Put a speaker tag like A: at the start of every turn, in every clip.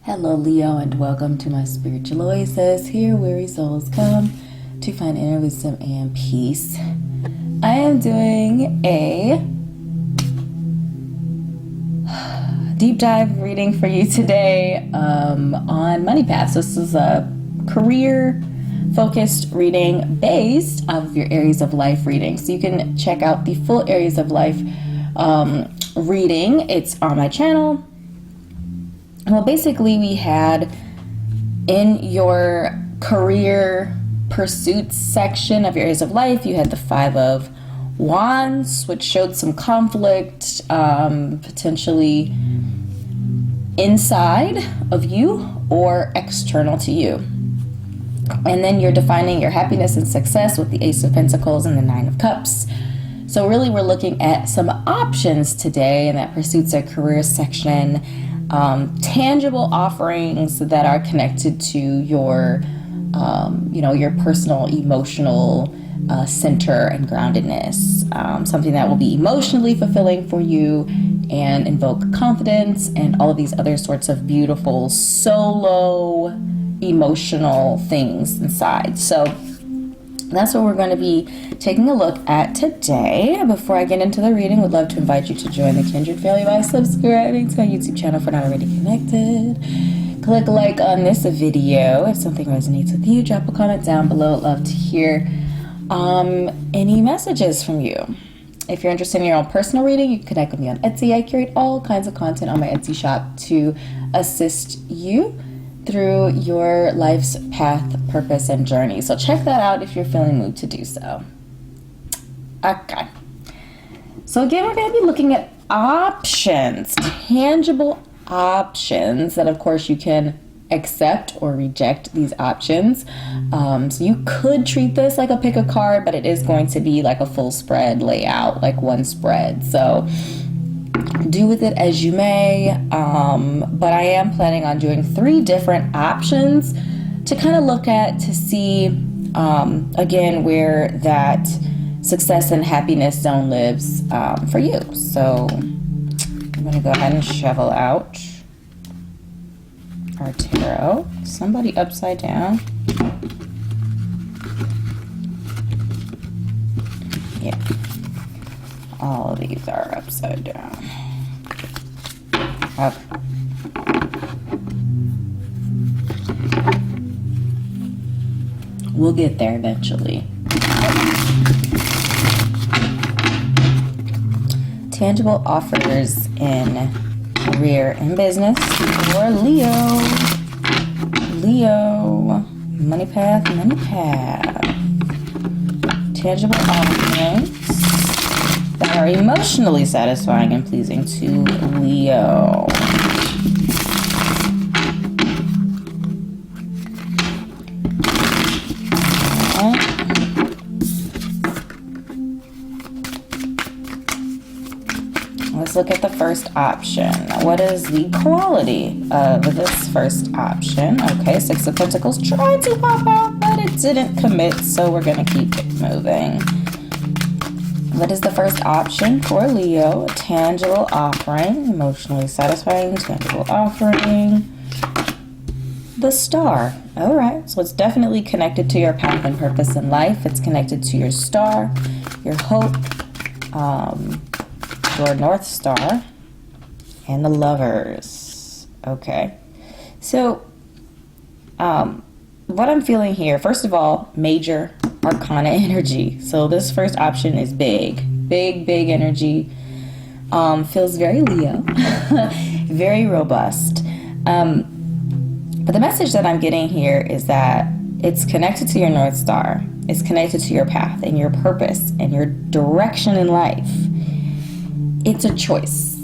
A: Hello Leo, and welcome to my spiritual oasis, here weary souls come to find inner wisdom and peace. I am doing a deep dive reading for you today on money paths. This is a career focused reading based off of your areas of life reading. So you can check out the full areas of life reading. It's on my channel. Well, basically we had in your career pursuits section of your areas of life, you had the 5 of Wands, which showed some conflict, potentially inside of you or external to you. And then you're defining your happiness and success with the Ace of Pentacles and the 9 of Cups. So really we're looking at some options today in that pursuits or career section. Tangible offerings that are connected to your, your personal emotional center and groundedness. Something that will be emotionally fulfilling for you and invoke confidence and all of these other sorts of beautiful solo emotional things inside. So that's what we're going to be taking a look at today. Before I get into the reading, would love to invite you to join the Kindred family by subscribing to my YouTube channel if you're not already connected. Click like on this video if something resonates with you. Drop a comment down below. I'd love to hear any messages from you. If you're interested in your own personal reading, you can connect with me on Etsy. I curate all kinds of content on my Etsy shop to assist you through your life's path, purpose, and journey. So check that out if you're feeling moved to do so. Okay. So again, we're going to be looking at options, tangible options that of course you can accept or reject these options. So you could treat this like a pick a card, but it is going to be like a full spread layout, like one spread. So do with it as you may, but I am planning on doing 3 different options to kind of look at to see, again, where that success and happiness zone lives for you. So I'm going to go ahead and shovel out our tarot. Somebody upside down. Yeah. All of these are upside down. Up. We'll get there eventually. Tangible offers in career and business for Leo. Leo. Money path, money path. Tangible offerings that are emotionally satisfying and pleasing to Leo. Let's look at the first option. What is the quality of this first option? Okay, 6 of Pentacles tried to pop out, but it didn't commit, so we're going to keep it moving. What is the first option for Leo? A tangible offering, emotionally satisfying, tangible offering. The Star. All right, so it's definitely connected to your path and purpose in life. It's connected to your star, your hope, your North Star, and the Lovers. Okay, so what I'm feeling here, first of all, major Arcana energy. So this first option is big energy. Feels very Leo, very robust. But the message that I'm getting here is that it's connected to your North Star. It's connected to your path and your purpose and your direction in life. It's a choice.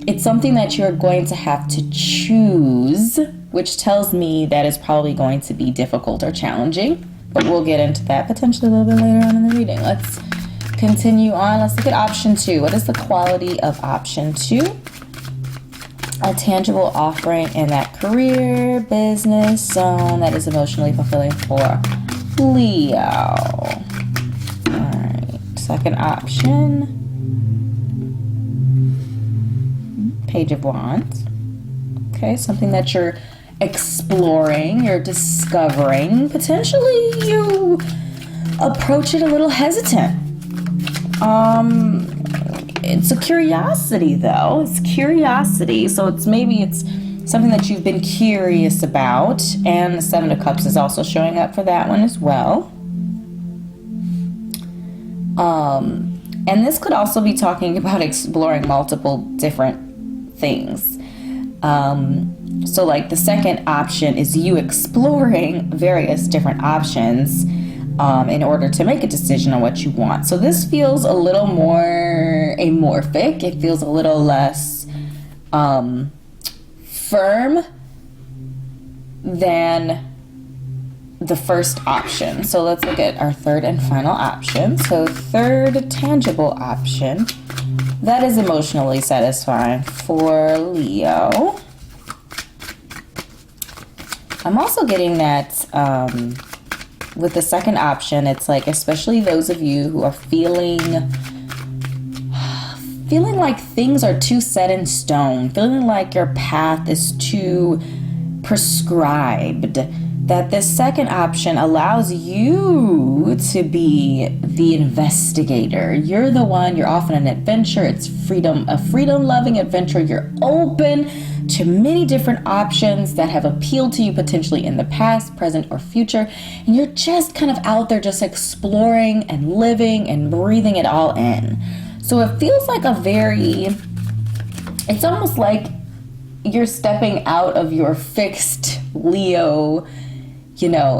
A: It's something that you're going to have to choose, which tells me that it's probably going to be difficult or challenging. But we'll get into that potentially a little bit later on in the reading. Let's continue on. Let's look at option 2. What is the quality of option 2? A tangible offering in that career, business zone that is emotionally fulfilling for Leo. All right. Second option. Page of Wands. Okay, something that you're exploring, you're discovering. Potentially you approach it a little hesitant. It's a curiosity though. It's curiosity. So it's something that you've been curious about. And the Seven of Cups is also showing up for that one as well. And this could also be talking about exploring multiple different things. So like the second option is you exploring various different options in order to make a decision on what you want. So this feels a little more amorphic. It feels a little less firm than the first option. So let's look at our third and final option. So third tangible option, that is emotionally satisfying for Leo. I'm also getting that with the second option, it's like, especially those of you who are feeling like things are too set in stone, feeling like your path is too prescribed, that this second option allows you to be the investigator. You're the one, you're off on an adventure. It's a freedom-loving adventure. You're open to many different options that have appealed to you potentially in the past, present, or future. And you're just kind of out there just exploring and living and breathing it all in. So it feels like it's almost like you're stepping out of your fixed Leo,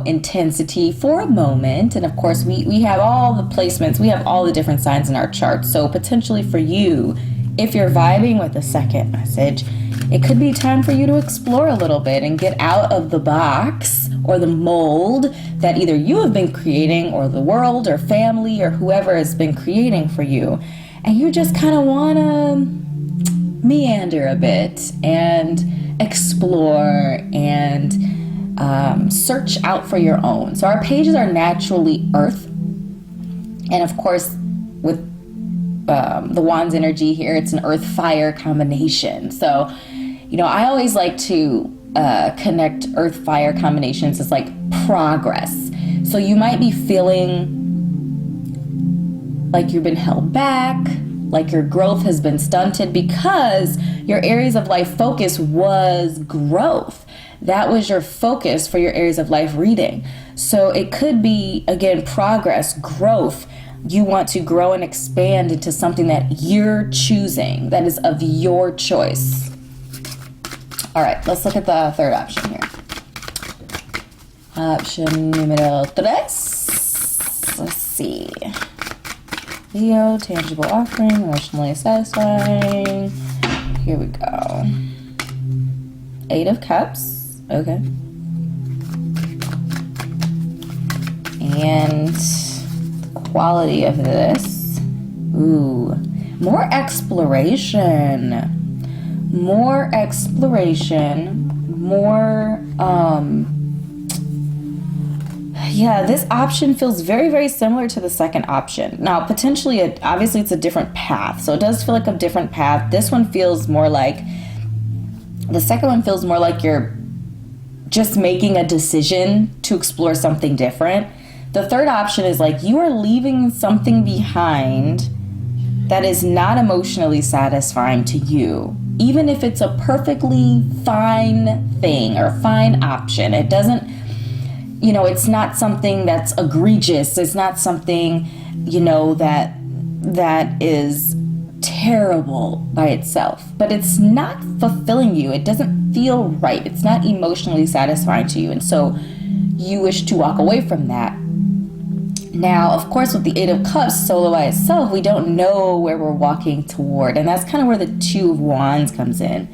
A: intensity for a moment. And of course, we have all the placements, we have all the different signs in our chart. So potentially for you, if you're vibing with the second message, it could be time for you to explore a little bit and get out of the box or the mold that either you have been creating or the world or family or whoever has been creating for you. And you just kind of want to meander a bit and explore and search out for your own. So our pages are naturally earth. And of course, with the Wands energy here, it's an earth-fire combination. So, I always like to connect earth-fire combinations as like progress. So you might be feeling like you've been held back, like your growth has been stunted because your areas of life focus was growth. That was your focus for your areas of life reading. So it could be, again, progress, growth. You want to grow and expand into something that you're choosing, that is of your choice. All right, let's look at the third option here. Option numero tres. Let's see. Leo, tangible offering, emotionally satisfying. Here we go. Eight of Cups. Okay. And the quality of this. Ooh. More exploration. More, this option feels very, very similar to the second option. Now, potentially, obviously, it's a different path. So it does feel like a different path. This one feels more like, the second one feels more like you're just making a decision to explore something different. The third option is like you are leaving something behind that is not emotionally satisfying to you. Even if it's a perfectly fine thing or fine option, it doesn't, it's not something that's egregious. It's not something, that is terrible by itself, but it's not fulfilling you. It doesn't feel right. It's not emotionally satisfying to you. And so you wish to walk away from that. Now, of course, with the Eight of Cups solo by itself, we don't know where we're walking toward. And that's kind of where the Two of Wands comes in.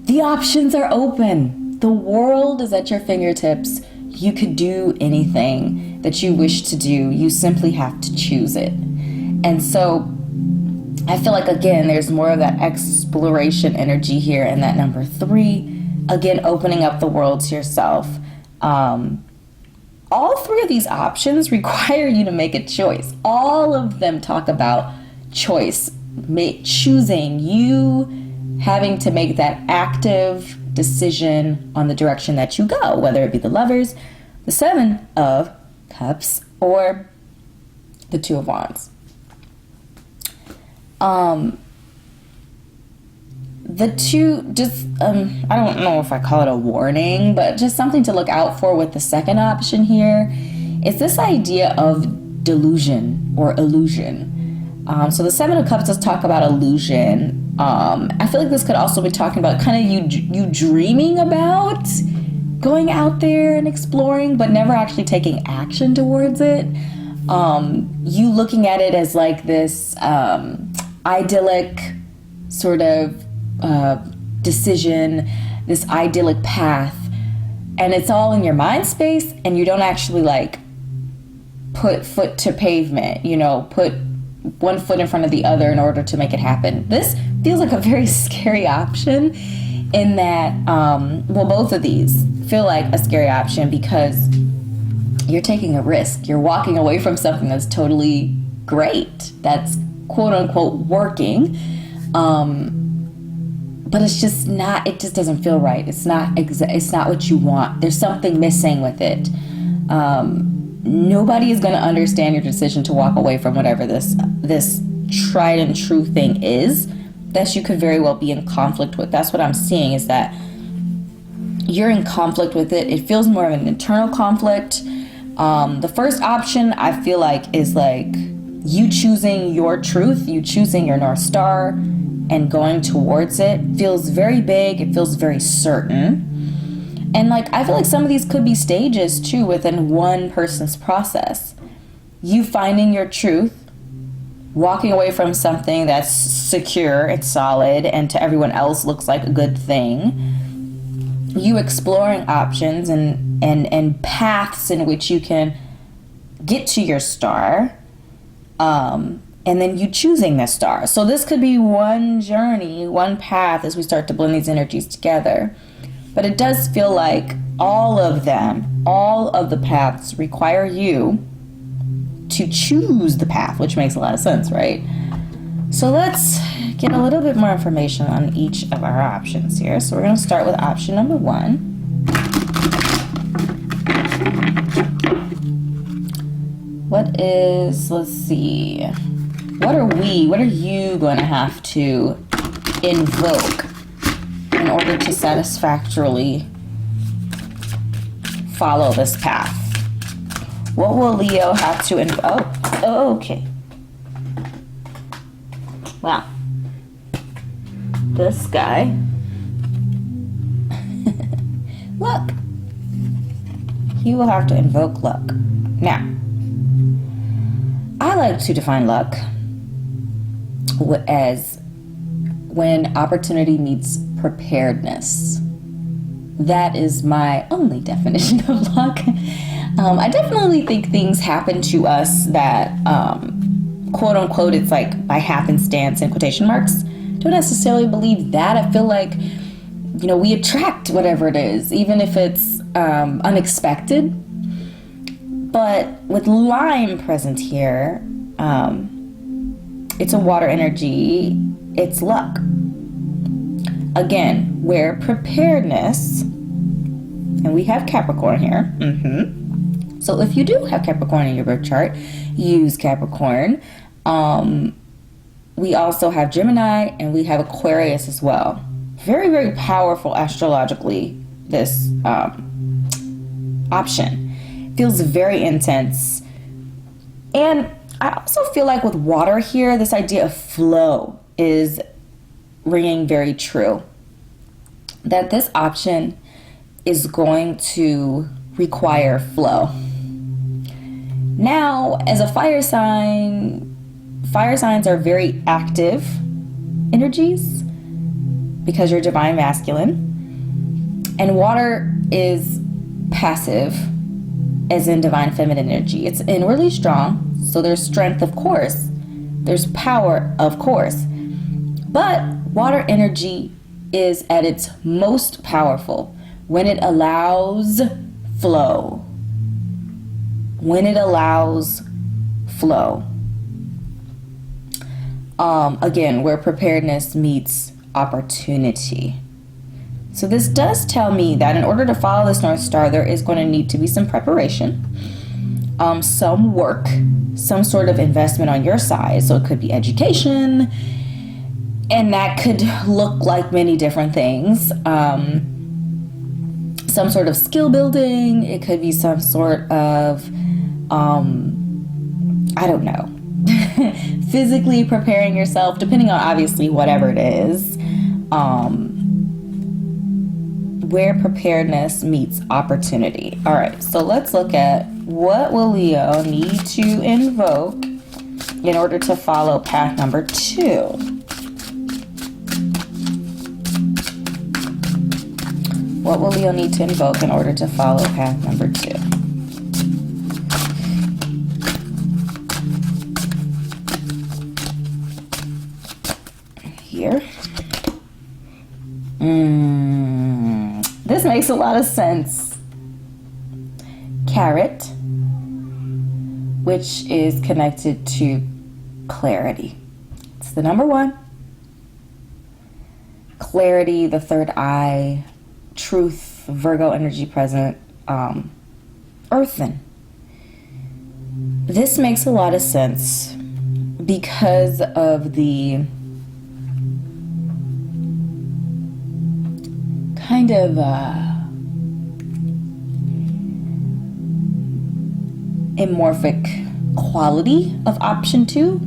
A: The options are open. The world is at your fingertips. You could do anything that you wish to do. You simply have to choose it. And so I feel like, again, there's more of that exploration energy here in that number 3. Again, opening up the world to yourself. All 3 of these options require you to make a choice. All of them talk about choice, choosing. You having to make that active decision on the direction that you go, whether it be the Lovers, the Seven of Cups, or the Two of Wands. The two, just, I don't know if I call it a warning, but just something to look out for with the second option here is this idea of delusion or illusion. So the Seven of Cups does talk about illusion. I feel like this could also be talking about kind of you dreaming about going out there and exploring, but never actually taking action towards it. You looking at it as like this idyllic sort of decision, this idyllic path, and it's all in your mind space, and you don't actually like put foot to pavement, put one foot in front of the other in order to make it happen. This feels like a very scary option in that, both of these feel like a scary option because you're taking a risk. You're walking away from something that's totally great, that's quote unquote working, but it's just not, it just doesn't feel right. It's not what you want. There's something missing with it. Nobody is going to understand your decision to walk away from whatever this tried and true thing is that you could very well be in conflict with. That's what I'm seeing, is that you're in conflict with it. It feels more of an internal conflict. The first option I feel like is like you choosing your truth, you choosing your North Star and going towards it. Feels very big. It feels very certain. And like, I feel like some of these could be stages too within one person's process. You finding your truth, walking away from something that's secure and solid and to everyone else looks like a good thing. You exploring options and paths in which you can get to your star. And then you choosing this star. So this could be one journey, one path as we start to blend these energies together. But it does feel like all of the paths require you to choose the path, which makes a lot of sense, right? So let's get a little bit more information on each of our options here. So we're going to start with option number 1. Let's see. What are you going to have to invoke in order to satisfactorily follow this path? What will Leo have to invoke? Oh, okay. Wow. This guy. Luck. He will have to invoke luck. Now, I like to define luck as when opportunity meets preparedness. That is my only definition of luck. I definitely think things happen to us that, quote unquote, it's like by happenstance in quotation marks. Don't necessarily believe that. I feel like, we attract whatever it is, even if it's unexpected. But with Lime present here, it's a water energy, it's luck. Again, where preparedness, and we have Capricorn here. So if you do have Capricorn in your birth chart, use Capricorn. We also have Gemini and we have Aquarius as well. Very, very powerful astrologically, this option. Feels very intense. And I also feel like with water here, this idea of flow is ringing very true. That this option is going to require flow. Now, as a fire signs are very active energies because you're divine masculine. And water is passive, as in divine feminine energy. It's inwardly strong, so there's strength, of course. There's power, of course. But water energy is at its most powerful when it allows flow. When it allows flow. Again, where preparedness meets opportunity. So this does tell me that in order to follow this North Star, there is going to need to be some preparation, some work, some sort of investment on your side. So it could be education, and that could look like many different things. Some sort of skill building. It could be some sort of, I don't know, physically preparing yourself, depending on obviously whatever it is. Where preparedness meets opportunity. All right, so let's look at what will Leo need to invoke in order to follow path number 2. What will Leo need to invoke in order to follow path number 2? Here. This makes a lot of sense. Carrot, which is connected to clarity. It's the number 1. Clarity, the third eye, truth, Virgo energy present, earthen. This makes a lot of sense because of the kind of amorphic quality of option 2.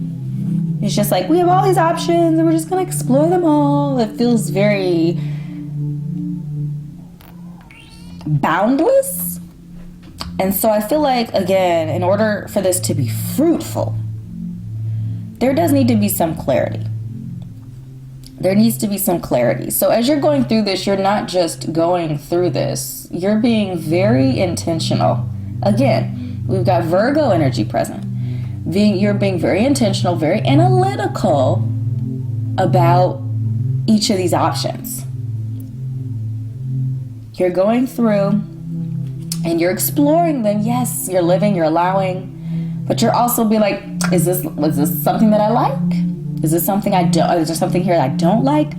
A: It's just like, we have all these options and we're just going to explore them all. It feels very boundless. And so I feel like, again, in order for this to be fruitful, there does need to be some clarity. There needs to be some clarity. So as you're going through this, you're not just going through this. You're being very intentional. Again, we've got Virgo energy present. You're being very intentional, very analytical about each of these options. You're going through and you're exploring them. Yes, you're living, you're allowing, but you're also be like, was this something that I like? Is this something is there something here that I don't like?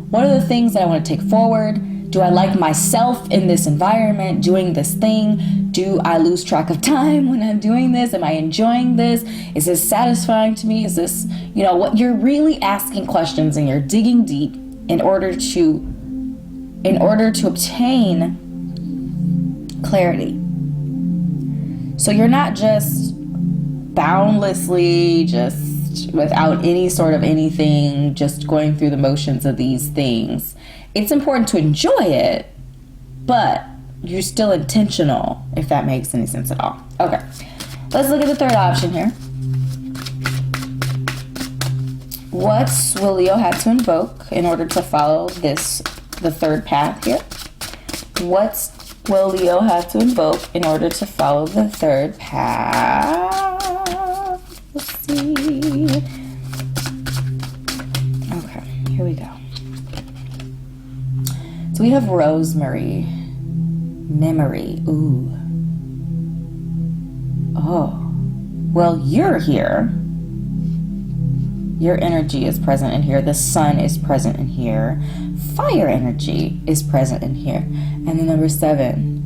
A: What are the things that I want to take forward? Do I like myself in this environment, doing this thing? Do I lose track of time when I'm doing this? Am I enjoying this? Is this satisfying to me? Is this, what you're really asking questions, and you're digging deep in order to obtain clarity. So you're not just boundlessly just without any sort of anything, just going through the motions of these things. It's important to enjoy it, but you're still intentional, if that makes any sense at all. Okay, let's look at the third option here. What will Leo have to invoke in order to follow the third path here? What will Leo have to invoke in order to follow the third path? Let's see. Okay, here we go. So we have rosemary, memory. Ooh. Oh. Well, you're here. Your energy is present in here. The sun is present in here. Fire energy is present in here. And then number 7.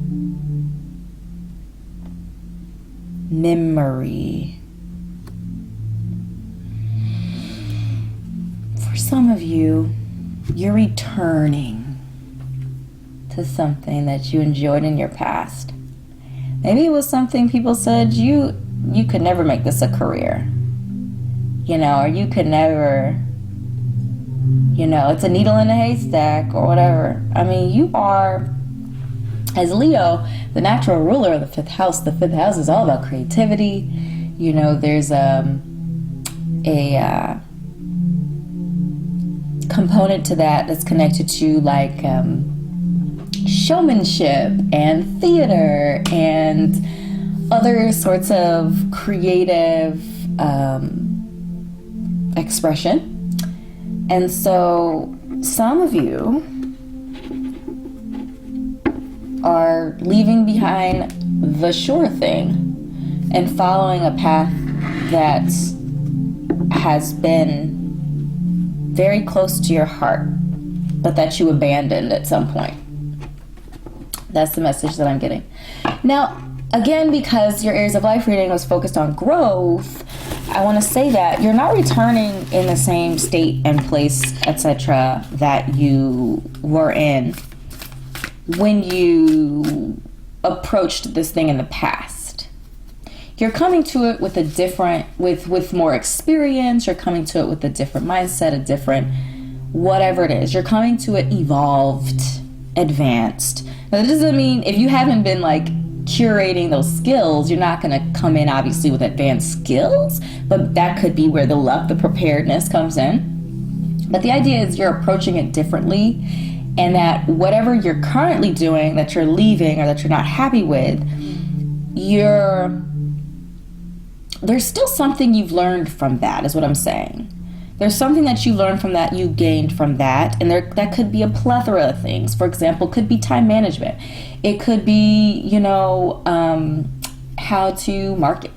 A: Memory. For some of you, you're returning to something that you enjoyed in your past. Maybe it was something people said you could never make this a career. Or you could never, it's a needle in a haystack or whatever. I mean, you are, as Leo, the natural ruler of the 5th house. The 5th house is all about creativity. There's a component to that's connected to like showmanship and theater and other sorts of creative expression. And so some of you are leaving behind the sure thing and following a path that has been very close to your heart, but that you abandoned at some point. That's the message that I'm getting. Now, again, because your Aries of Life reading was focused on growth, I want to say that you're not returning in the same state and place, etc., that you were in when you approached this thing in the past. You're coming to it with a different, with more experience. You're coming to it with a different mindset, a different whatever it is. You're coming to it evolved, advanced. Now, that doesn't mean if you haven't been like curating those skills, you're not going to come in obviously with advanced skills, but that could be where the luck, the preparedness comes in. But the idea is you're approaching it differently, and that whatever you're currently doing that you're leaving or that you're not happy with, there's still something you've learned from that, is what I'm saying. There's something that you learned from that, you gained from that, and that could be a plethora of things. For example, could be time management. It could be, how to market.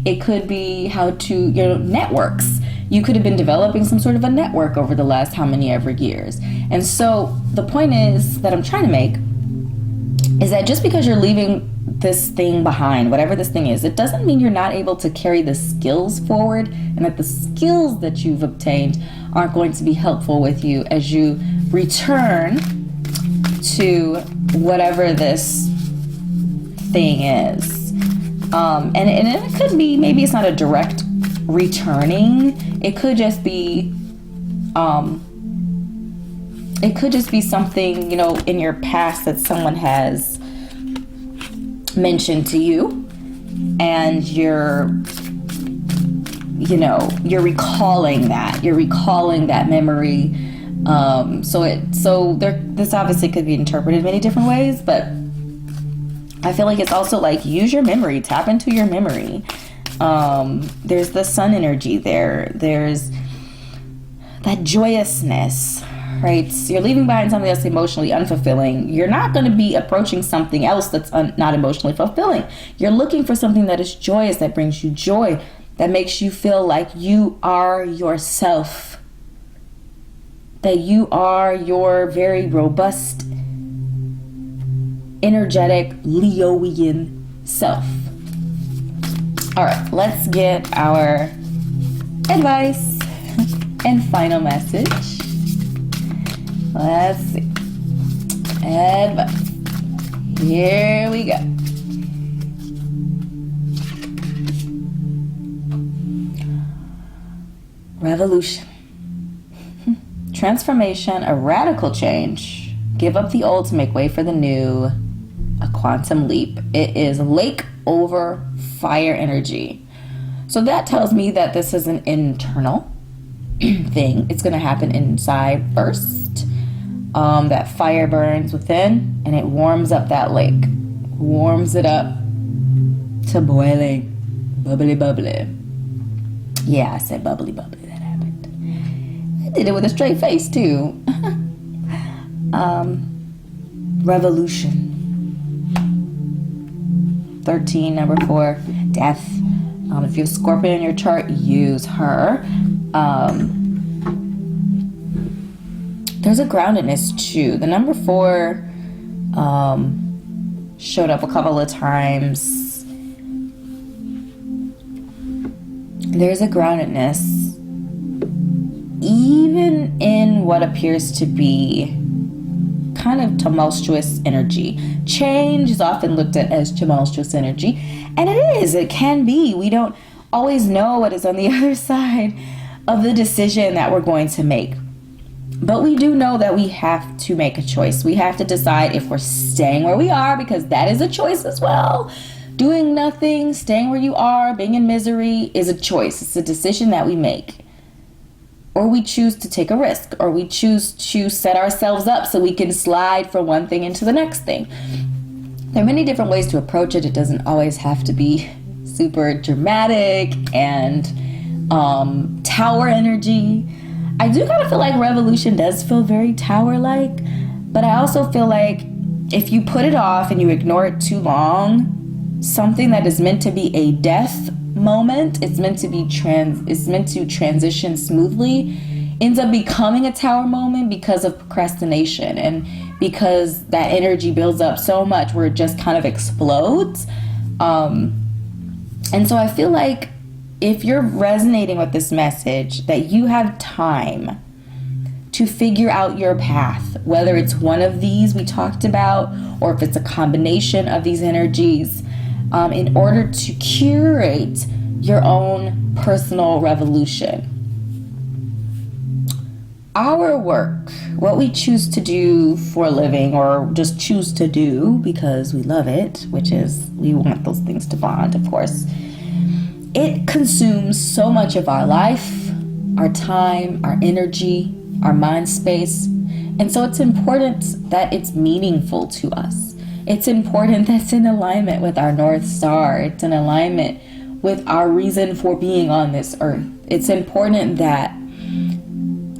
A: It could be how to, networks. You could have been developing some sort of a network over the last how many ever years. And so the point is that I'm trying to make is that just because you're leaving this thing behind, whatever this thing is, it doesn't mean you're not able to carry the skills forward, and that the skills that you've obtained aren't going to be helpful with you as you return to whatever this thing is. And it could be, maybe it's not a direct returning. It could just be something, in your past that someone has mentioned to you, and you're recalling that memory. This obviously could be interpreted many different ways, but I feel like it's also like, use your memory, tap into your memory. There's the sun energy there. There's that joyousness, right? So you're leaving behind something that's emotionally unfulfilling. You're not going to be approaching something else that's not emotionally fulfilling. You're looking for something that is joyous, that brings you joy, that makes you feel like you are yourself, that you are your very robust, energetic Leoian self. All right, let's get our advice and final message. Let's see. Advice. Here we go. Revolution. Transformation, a radical change. Give up the old to make way for the new. A quantum leap. It is lake over fire energy. So that tells me that this is an internal thing. It's going to happen inside first. That fire burns within, and it warms up that lake. Warms it up to boiling. Bubbly, bubbly. Yeah, I said bubbly, bubbly. That happened. I did it with a straight face, too. Revolution. 13, number 4, death. If you have Scorpio in your chart, use her. There's a groundedness too. The number 4 showed up a couple of times. There's a groundedness, even in what appears to be kind of tumultuous energy. Change is often looked at as tumultuous energy, and it can be. We don't always know what is on the other side of the decision that we're going to make. But we do know that we have to make a choice. We have to decide if we're staying where we are, because that is a choice as well. Doing nothing, staying where you are, being in misery is a choice. It's a decision that we make. Or we choose to take a risk, or we choose to set ourselves up so we can slide from one thing into the next thing. There are many different ways to approach it. It doesn't always have to be super dramatic and tower energy. I do kind of feel like revolution does feel very tower-like, but I also feel like if you put it off and you ignore it too long, something that is meant to be a death moment, it's meant to transition smoothly, ends up becoming a tower moment because of procrastination and because that energy builds up so much where it just kind of explodes. And so I feel like if you're resonating with this message, that you have time to figure out your path, whether it's one of these we talked about or if it's a combination of these energies, in order to curate your own personal revolution. Our work, what we choose to do for a living or just choose to do because we love it, which is we want those things to bond, of course, it consumes so much of our life, our time, our energy, our mind space. And so it's important that it's meaningful to us. It's important that it's in alignment with our North Star. It's in alignment with our reason for being on this earth. It's important that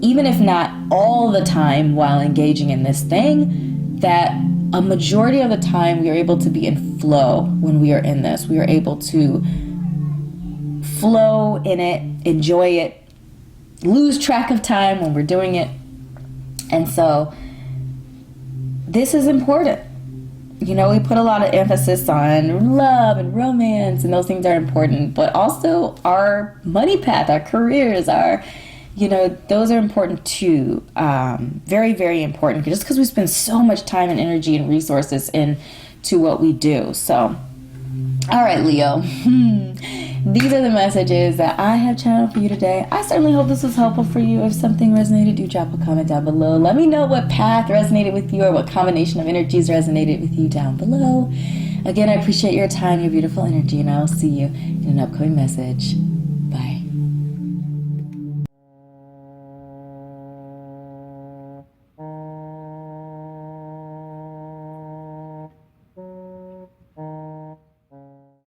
A: even if not all the time while engaging in this thing, that a majority of the time we are able to be in flow when we are in this. We are able to flow in it, enjoy it, lose track of time when we're doing it. And so this is important. You know, we put a lot of emphasis on love and romance, and those things are important, but also our money path, our careers, those are important too. Very, very important, just because we spend so much time and energy and resources into what we do. So, all right, Leo. These are the messages that I have channeled for you today. I certainly hope this was helpful for you. If something resonated, do drop a comment down below. Let me know what path resonated with you or what combination of energies resonated with you down below. Again, I appreciate your time, your beautiful energy, and I'll see you in an upcoming message.